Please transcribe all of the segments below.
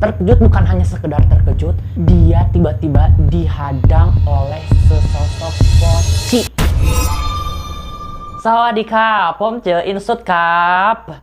Terkejut bukan hanya sekedar terkejut, dia tiba-tiba dihadang oleh sesosok poci. Sawadee-kap, Pom Ce Insut Kap.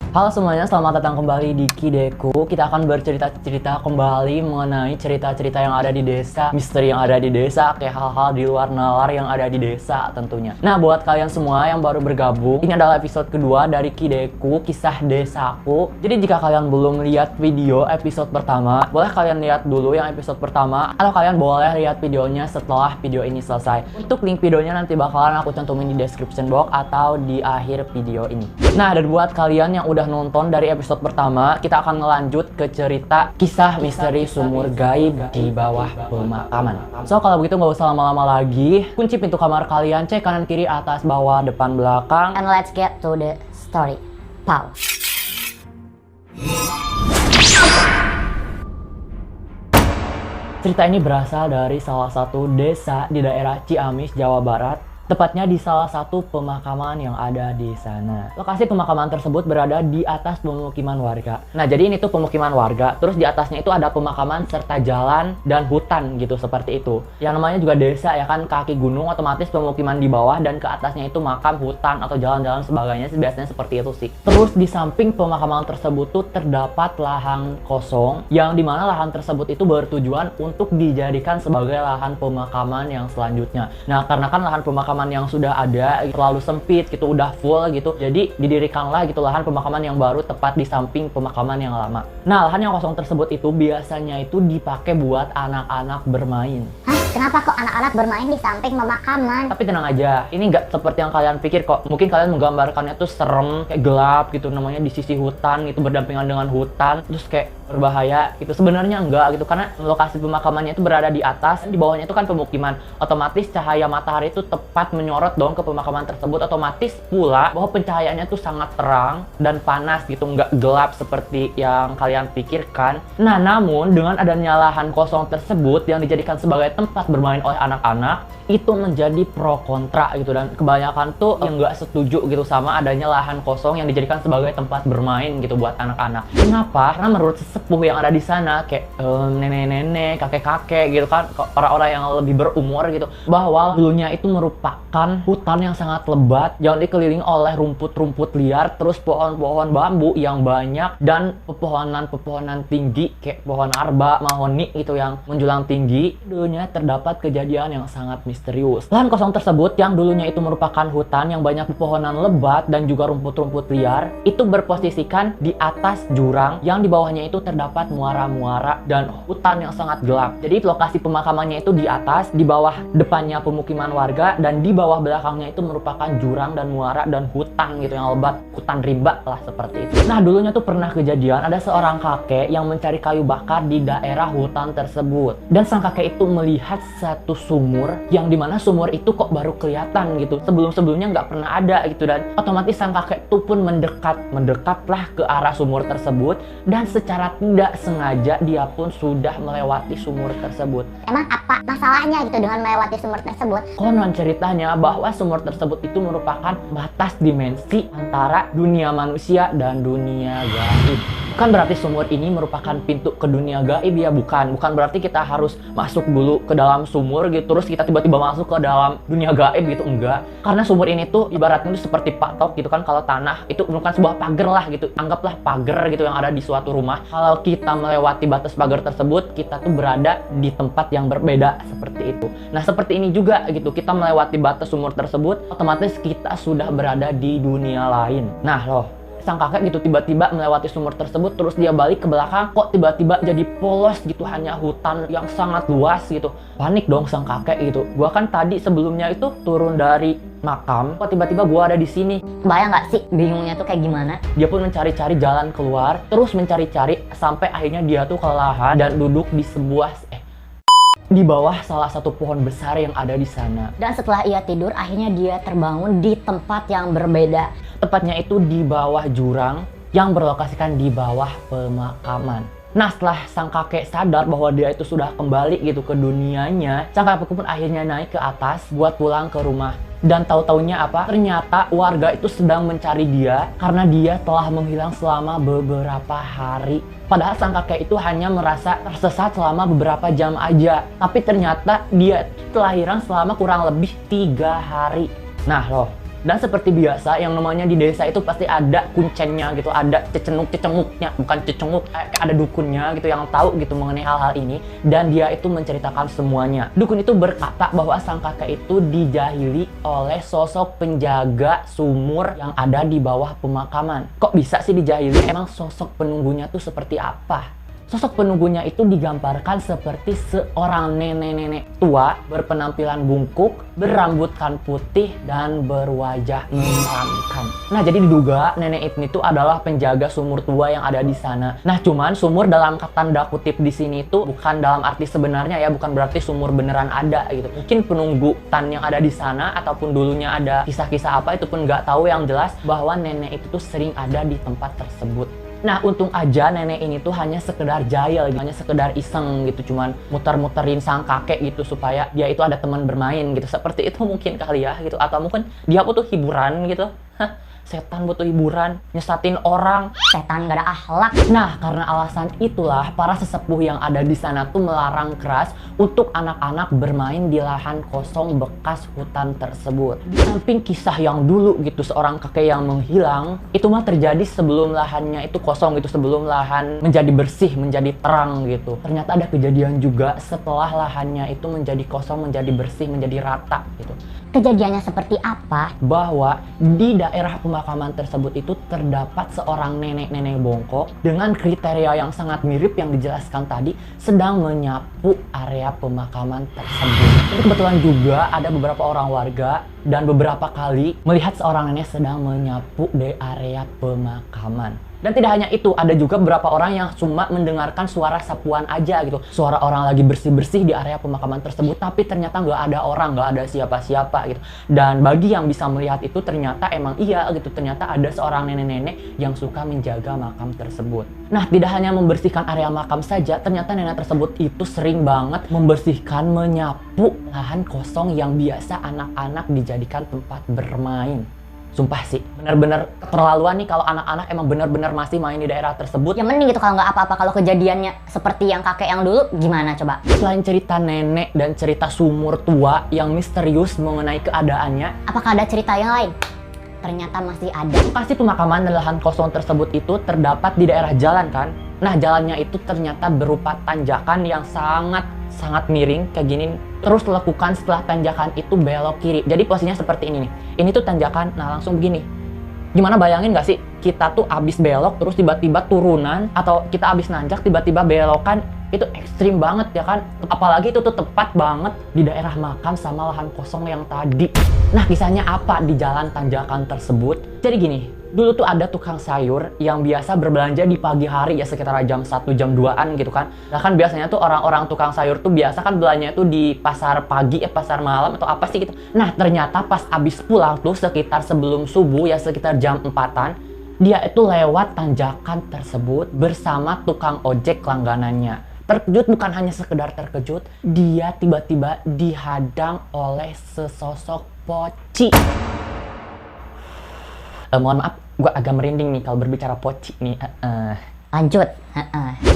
Halo semuanya, selamat datang kembali di Kideku. Kita akan bercerita-cerita kembali mengenai cerita-cerita yang ada di desa, misteri yang ada di desa, kayak hal-hal di luar nalar yang ada di desa tentunya. Nah, buat kalian semua yang baru bergabung, ini adalah episode kedua dari Kideku, kisah desaku. Jadi jika kalian belum lihat video episode pertama, boleh kalian lihat dulu yang episode pertama, atau kalian boleh lihat videonya setelah video ini selesai. Untuk link videonya nanti bakalan aku cantumin di description box atau di akhir video ini. Nah, dan buat kalian yang udah nonton dari episode pertama, kita akan ngelanjut ke cerita kisah misteri sumur gaib di bawah pemakaman. So, kalau begitu nggak usah lama-lama lagi. Kunci pintu kamar kalian, cek kanan kiri, atas, bawah, depan, belakang. And let's get to the story. Pow. Cerita ini berasal dari salah satu desa di daerah Ciamis, Jawa Barat. Tepatnya di salah satu pemakaman yang ada di sana. Lokasi pemakaman tersebut berada di atas pemukiman warga. Nah, jadi ini tuh pemukiman warga, terus di atasnya itu ada pemakaman serta jalan dan hutan gitu, seperti itu. Yang namanya juga desa ya kan, kaki gunung, otomatis pemukiman di bawah dan ke atasnya itu makam, hutan atau jalan-jalan sebagainya, biasanya seperti itu sih. Terus di samping pemakaman tersebut tuh terdapat lahan kosong, yang dimana lahan tersebut itu bertujuan untuk dijadikan sebagai lahan pemakaman yang selanjutnya. Nah, karena kan lahan pemakaman yang sudah ada terlalu sempit gitu, udah full gitu, jadi didirikanlah gitu lahan pemakaman yang baru tepat di samping pemakaman yang lama. Nah, lahan yang kosong tersebut itu biasanya itu dipakai buat anak-anak bermain. Hah? Kenapa kok anak-anak bermain di samping pemakaman? Tapi tenang aja, ini nggak seperti yang kalian pikir kok. Mungkin kalian menggambarkannya tuh serem, kayak gelap gitu, namanya di sisi hutan gitu, berdampingan dengan hutan, terus kayak berbahaya gitu. Sebenarnya enggak gitu, karena lokasi pemakamannya itu berada di atas, di bawahnya itu kan pemukiman. Otomatis cahaya matahari itu tepat menyorot dong ke pemakaman tersebut. Otomatis pula bahwa pencahayaannya tuh sangat terang dan panas gitu, nggak gelap seperti yang kalian pikirkan. Nah, namun dengan adanya lahan kosong tersebut yang dijadikan sebagai tempat bermain oleh anak-anak, itu menjadi pro kontra gitu, dan kebanyakan tuh yang nggak setuju gitu sama adanya lahan kosong yang dijadikan sebagai tempat bermain gitu buat anak-anak. Kenapa? Karena menurut sepuh yang ada di sana, kayak nenek-nenek, kakek-kakek gitu kan, orang-orang yang lebih berumur gitu, bahwa dulunya itu merupakan hutan yang sangat lebat yang dikelilingi oleh rumput-rumput liar, terus pohon-pohon bambu yang banyak, dan pepohonan-pepohonan tinggi kayak pohon arba, mahoni gitu yang menjulang tinggi. Dulunya terdapat kejadian yang sangat misterius. Lahan kosong tersebut yang dulunya itu merupakan hutan yang banyak pepohonan lebat dan juga rumput-rumput liar, itu berposisikan di atas jurang yang di bawahnya itu terdapat muara-muara dan hutan yang sangat gelap. Jadi lokasi pemakamannya itu di atas, di bawah depannya pemukiman warga, dan di bawah belakangnya itu merupakan jurang dan muara dan hutan gitu yang lebat, hutan rimba lah seperti itu. Nah, dulunya tuh pernah kejadian ada seorang kakek yang mencari kayu bakar di daerah hutan tersebut, dan sang kakek itu melihat satu sumur yang dimana sumur itu kok baru kelihatan gitu, sebelum-sebelumnya nggak pernah ada gitu, dan otomatis sang kakek itu pun mendekatlah ke arah sumur tersebut, dan secara tidak sengaja dia pun sudah melewati sumur tersebut. Emang apa masalahnya gitu dengan melewati sumur tersebut? Konon ceritanya bahwa sumur tersebut itu merupakan batas dimensi antara dunia manusia dan dunia gaib. Bukan berarti sumur ini merupakan pintu ke dunia gaib ya, bukan berarti kita harus masuk dulu ke dalam sumur gitu terus kita tiba-tiba masuk ke dalam dunia gaib gitu, enggak. Karena sumur ini tuh ibaratnya tuh seperti patok gitu kan, kalau tanah itu bukan sebuah pagar lah gitu, anggaplah pagar gitu yang ada di suatu rumah. Kalau kita melewati batas pagar tersebut, kita tuh berada di tempat yang berbeda seperti itu. Nah, seperti ini juga gitu, kita melewati batas sumur tersebut, otomatis kita sudah berada di dunia lain. Nah loh, sang kakek gitu tiba-tiba melewati sumur tersebut, terus dia balik ke belakang, kok tiba-tiba jadi polos gitu, hanya hutan yang sangat luas gitu. Panik dong sang kakek gitu. Gua kan tadi sebelumnya itu turun dari makam, kok tiba-tiba gua ada di sini. Kebayang nggak sih bingungnya tuh kayak gimana? Dia pun mencari-cari jalan keluar, terus mencari-cari sampai akhirnya dia tuh kelelahan dan duduk di bawah salah satu pohon besar yang ada di sana. Dan setelah ia tidur, akhirnya dia terbangun di tempat yang berbeda. Tepatnya itu di bawah jurang yang berlokasikan di bawah pemakaman. Nah, setelah sang kakek sadar bahwa dia itu sudah kembali gitu ke dunianya, sang kakek pun akhirnya naik ke atas buat pulang ke rumah. Dan tahu-taunya apa? Ternyata warga itu sedang mencari dia karena dia telah menghilang selama beberapa hari. Padahal sang kakek itu hanya merasa tersesat selama beberapa jam aja. Tapi ternyata dia telah hilang selama kurang lebih 3 hari. Nah loh, dan seperti biasa yang namanya di desa itu pasti ada kuncennya gitu, ada cecenuk-cecenguknya, bukan cecenguk, ada dukunnya gitu yang tahu gitu mengenai hal-hal ini, dan dia itu menceritakan semuanya. Dukun itu berkata bahwa sang kakek itu dijahili oleh sosok penjaga sumur yang ada di bawah pemakaman. Kok bisa sih dijahili? Emang sosok penunggunya tuh seperti apa? Sosok penunggunya itu digambarkan seperti seorang nenek-nenek tua berpenampilan bungkuk, berambutkan putih, dan berwajah menyeramkan. Nah, jadi diduga nenek ini tuh adalah penjaga sumur tua yang ada di sana. Nah, cuman sumur dalam tanda kutip di sini tuh bukan dalam arti sebenarnya ya, bukan berarti sumur beneran ada gitu. Mungkin penunggu tan yang ada di sana ataupun dulunya ada kisah-kisah apa itu pun nggak tahu, yang jelas bahwa nenek itu tuh sering ada di tempat tersebut. Nah, untung aja nenek ini tuh hanya sekedar jahil gitu, hanya sekedar iseng gitu, cuman muter-muterin sang kakek gitu supaya dia itu ada teman bermain gitu. Seperti itu mungkin kali ya gitu, atau mungkin dia butuh hiburan gitu. Setan butuh hiburan, nyesatin orang. Setan gak ada akhlak. Nah, karena alasan itulah para sesepuh yang ada di sana tuh melarang keras untuk anak-anak bermain di lahan kosong bekas hutan tersebut. Di samping kisah yang dulu gitu, seorang kakek yang menghilang, itu mah terjadi sebelum lahannya itu kosong gitu, sebelum lahan menjadi bersih, menjadi terang gitu. Ternyata ada kejadian juga setelah lahannya itu menjadi kosong, menjadi bersih, menjadi rata gitu. Kejadiannya seperti apa? Bahwa di daerah pemakaman tersebut itu terdapat seorang nenek-nenek bongkok dengan kriteria yang sangat mirip yang dijelaskan tadi, sedang menyapu area pemakaman tersebut. Jadi kebetulan juga ada beberapa orang warga dan beberapa kali melihat seorang nenek sedang menyapu di area pemakaman. Dan tidak hanya itu, ada juga beberapa orang yang cuma mendengarkan suara sapuan aja gitu. Suara orang lagi bersih-bersih di area pemakaman tersebut, tapi ternyata nggak ada orang, nggak ada siapa-siapa gitu. Dan bagi yang bisa melihat itu ternyata emang iya gitu, ternyata ada seorang nenek-nenek yang suka menjaga makam tersebut. Nah, tidak hanya membersihkan area makam saja, ternyata nenek tersebut itu sering banget membersihkan, menyapu lahan kosong yang biasa anak-anak dijadikan tempat bermain. Sumpah sih, bener-bener keterlaluan nih kalau anak-anak emang bener-bener masih main di daerah tersebut. Ya mending gitu kalau nggak apa-apa. Kalau kejadiannya seperti yang kakek yang dulu, gimana coba? Selain cerita nenek dan cerita sumur tua yang misterius mengenai keadaannya, Apakah ada cerita yang lain? Ternyata masih ada. lokasi pemakaman dan lahan kosong tersebut itu terdapat di daerah jalan kan. Nah, jalannya itu ternyata berupa tanjakan yang sangat miring kayak gini. Terus lekukan setelah tanjakan itu belok kiri. Jadi posisinya seperti ini nih. Ini tuh tanjakan, nah langsung begini. Gimana, bayangin gak sih kita tuh abis belok terus tiba-tiba turunan, atau kita abis nanjak tiba-tiba belokan, itu ekstrim banget ya kan. Apalagi itu tuh tepat banget di daerah makam sama lahan kosong yang tadi. Nah, kisahnya apa di jalan tanjakan tersebut? Jadi gini, dulu tuh ada tukang sayur yang biasa berbelanja di pagi hari ya, sekitar jam 1 jam 2-an gitu kan. Nah kan biasanya tuh orang-orang tukang sayur tuh biasa kan belanja tuh di pasar pagi ya, pasar malam atau apa sih gitu. Nah, ternyata pas abis pulang tuh sekitar sebelum subuh ya, sekitar jam 4-an, dia itu lewat tanjakan tersebut bersama tukang ojek langganannya. Terkejut, bukan hanya sekedar terkejut, dia tiba-tiba dihadang oleh sesosok poci. Mohon maaf, gue agak merinding nih kalau berbicara poci nih. Lanjut.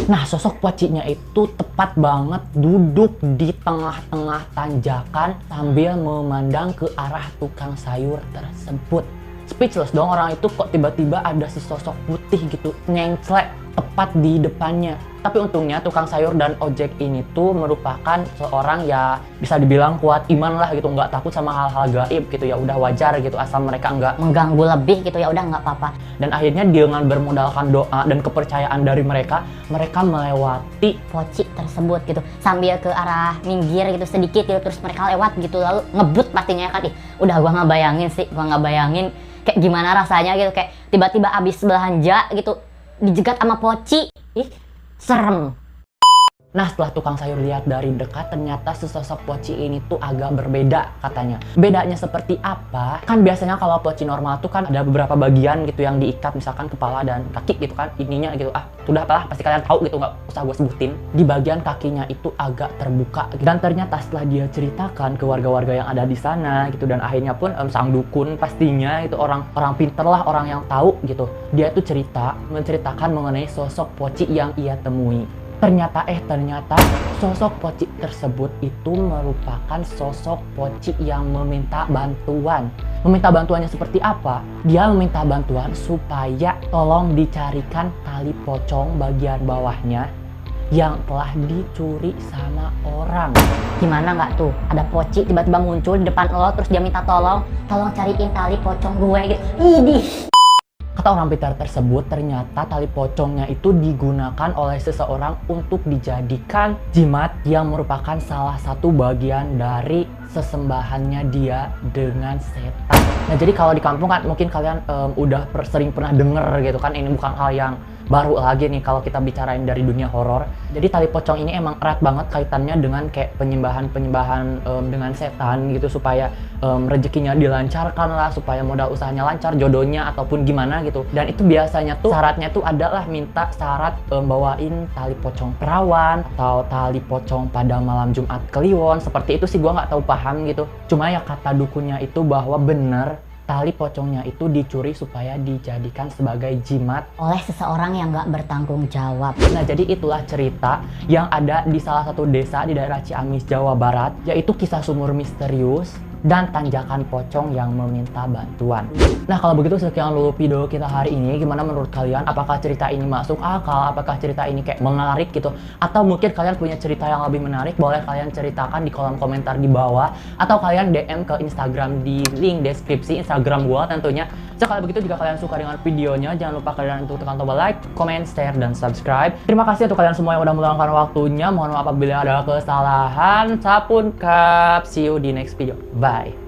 Nah, sosok pocinya itu tepat banget duduk di tengah-tengah tanjakan sambil memandang ke arah tukang sayur tersebut. Speechless dong orang itu, kok tiba-tiba ada sesosok putih gitu nyengclek tepat di depannya. Tapi untungnya tukang sayur dan ojek ini tuh merupakan seorang ya bisa dibilang kuat iman lah gitu, nggak takut sama hal-hal gaib gitu, ya udah wajar gitu asal mereka nggak Mengganggu lebih gitu, ya udah nggak apa-apa. Dan akhirnya dengan bermodalkan doa dan kepercayaan dari mereka melewati Poci tersebut gitu, sambil ke arah minggir gitu sedikit gitu, terus mereka lewat gitu, lalu ngebut pastinya kan. Udah gua nggak bayangin kayak gimana rasanya gitu, kayak tiba-tiba abis belanja gitu dijegat sama poci. Ih, serem. Nah, setelah tukang sayur lihat dari dekat, ternyata sesosok poci ini tuh agak berbeda katanya. Bedanya seperti apa? Kan biasanya kalau poci normal tuh kan ada beberapa bagian gitu yang diikat, misalkan kepala dan kaki gitu kan, ininya gitu. Sudah apalah, pasti kalian tahu gitu, nggak usah gue sebutin. Di bagian kakinya itu agak terbuka. Dan ternyata setelah dia ceritakan ke warga-warga yang ada di sana gitu, dan akhirnya pun sang dukun pastinya itu orang pinter lah, orang yang tahu gitu. Dia tuh menceritakan mengenai sosok poci yang ia temui. Ternyata sosok poci tersebut itu merupakan sosok poci yang meminta bantuan. Meminta bantuannya seperti apa? Dia meminta bantuan supaya tolong dicarikan tali pocong bagian bawahnya yang telah dicuri sama orang. Gimana nggak tuh? Ada poci tiba-tiba muncul di depan lo, terus dia minta tolong cariin tali pocong gue gitu. Idih. Kata orang pintar tersebut, ternyata tali pocongnya itu digunakan oleh seseorang untuk dijadikan jimat yang merupakan salah satu bagian dari sesembahannya dia dengan setan. Nah, jadi kalau di kampung kan mungkin kalian udah sering pernah denger gitu kan, ini bukan hal yang baru lagi nih kalau kita bicarain dari dunia horor. Jadi tali pocong ini emang erat banget kaitannya dengan kayak penyembahan dengan setan gitu, supaya rezekinya dilancarkan lah, supaya modal usahanya lancar, jodohnya ataupun gimana gitu. Dan itu biasanya tuh syaratnya tuh adalah minta syarat bawain tali pocong perawan atau tali pocong pada malam Jumat Kliwon. Seperti itu sih, gua nggak tahu paham gitu. Cuma ya kata dukunnya itu bahwa bener tali pocongnya itu dicuri supaya dijadikan sebagai jimat Oleh seseorang yang nggak bertanggung jawab. Nah, jadi itulah cerita yang ada di salah satu desa di daerah Ciamis, Jawa Barat, yaitu kisah sumur misterius dan tanjakan pocong yang meminta bantuan. Nah, kalau begitu sekian dulu video kita hari ini. Gimana menurut kalian? Apakah cerita ini masuk akal? Apakah cerita ini kayak menarik gitu? Atau mungkin kalian punya cerita yang lebih menarik? Boleh kalian ceritakan di kolom komentar di bawah. Atau kalian DM ke Instagram di link deskripsi Instagram gua tentunya. So, kalau begitu jika kalian suka dengan videonya, jangan lupa kalian untuk tekan tombol like, comment, share, dan subscribe. Terima kasih untuk kalian semua yang udah meluangkan waktunya. Mohon maaf apabila ada kesalahan. Sapun kap. See you di next video. Bye.